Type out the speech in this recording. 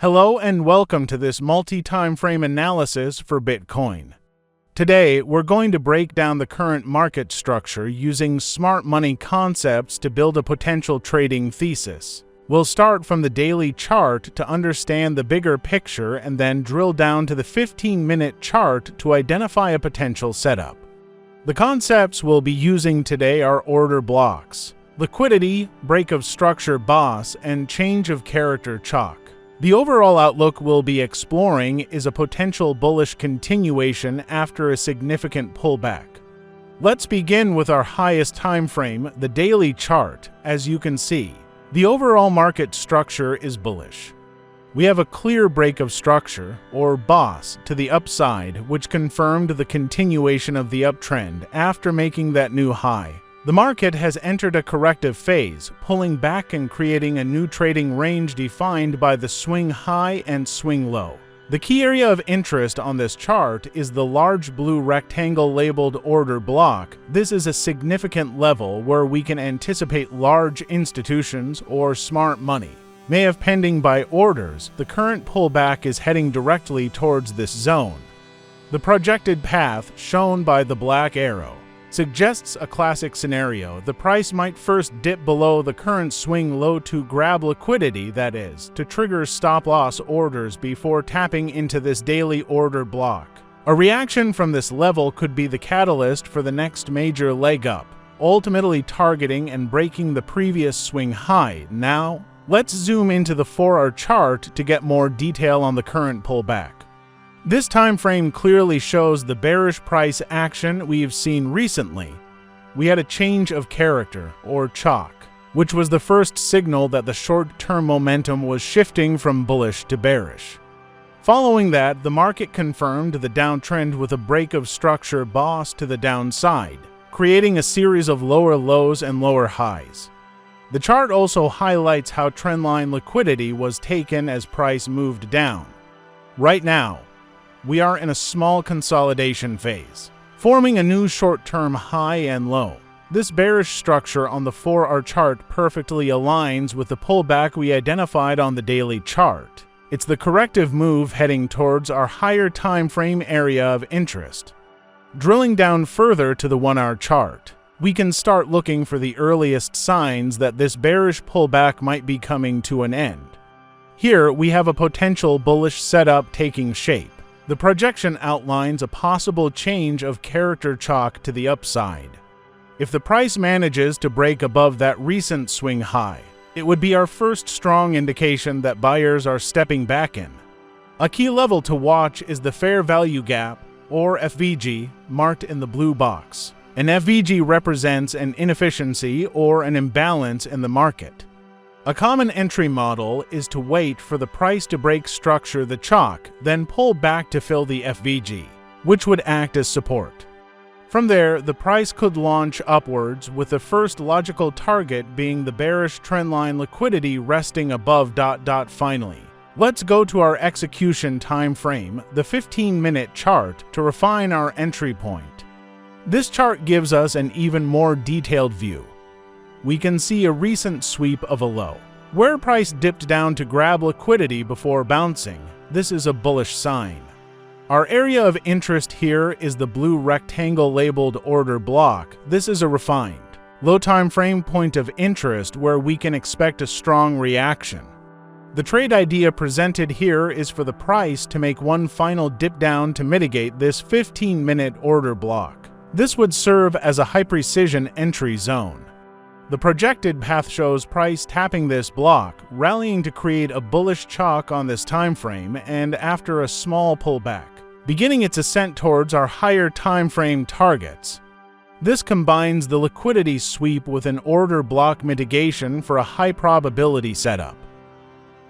Hello and welcome to this multi-time frame analysis for Bitcoin. Today, we're going to break down the current market structure using smart money concepts to build a potential trading thesis. We'll start from the daily chart to understand the bigger picture and then drill down to the 15-minute chart to identify a potential setup. The concepts we'll be using today are order blocks, liquidity, break of structure boss, and change of character chalk. The overall outlook we'll be exploring is a potential bullish continuation after a significant pullback. Let's begin with our highest time frame, the daily chart. As you can see, the overall market structure is bullish. We have a clear break of structure, or boss, to the upside, which confirmed the continuation of the uptrend after making that new high. The market has entered a corrective phase, pulling back and creating a new trading range defined by the swing high and swing low. The key area of interest on this chart is the large blue rectangle labeled order block. This is a significant level where we can anticipate large institutions or smart money may have pending buy orders. The current pullback is heading directly towards this zone. The projected path, shown by the black arrow, suggests a classic scenario. The price might first dip below the current swing low to grab liquidity, that is, to trigger stop-loss orders before tapping into this daily order block. A reaction from this level could be the catalyst for the next major leg up, ultimately targeting and breaking the previous swing high. Now, let's zoom into the 4-hour chart to get more detail on the current pullback. This time frame clearly shows the bearish price action we've seen recently. We had a change of character, or chalk, which was the first signal that the short-term momentum was shifting from bullish to bearish. Following that, the market confirmed the downtrend with a break of structure boss to the downside, creating a series of lower lows and lower highs. The chart also highlights how trendline liquidity was taken as price moved down. Right now, we are in a small consolidation phase, forming a new short-term high and low. This bearish structure on the 4-hour chart perfectly aligns with the pullback we identified on the daily chart. It's the corrective move heading towards our higher time frame area of interest. Drilling down further to the 1-hour chart, we can start looking for the earliest signs that this bearish pullback might be coming to an end. Here, we have a potential bullish setup taking shape. The projection outlines a possible change of character chalk to the upside. If the price manages to break above that recent swing high, it would be our first strong indication that buyers are stepping back in. A key level to watch is the fair value gap, or FVG, marked in the blue box. An FVG represents an inefficiency or an imbalance in the market. A common entry model is to wait for the price to break structure the chalk, then pull back to fill the FVG, which would act as support. From there, the price could launch upwards, with the first logical target being the bearish trendline liquidity resting above ... Finally, let's go to our execution time frame, the 15-minute chart, to refine our entry point. This chart gives us an even more detailed view. We can see a recent sweep of a low, where price dipped down to grab liquidity before bouncing. This is a bullish sign. Our area of interest here is the blue rectangle labeled order block. This is a refined, low time frame point of interest where we can expect a strong reaction. The trade idea presented here is for the price to make one final dip down to mitigate this 15-minute order block. This would serve as a high-precision entry zone. The projected path shows price tapping this block, rallying to create a bullish chalk on this time frame, and after a small pullback, beginning its ascent towards our higher time frame targets. This combines the liquidity sweep with an order block mitigation for a high probability setup.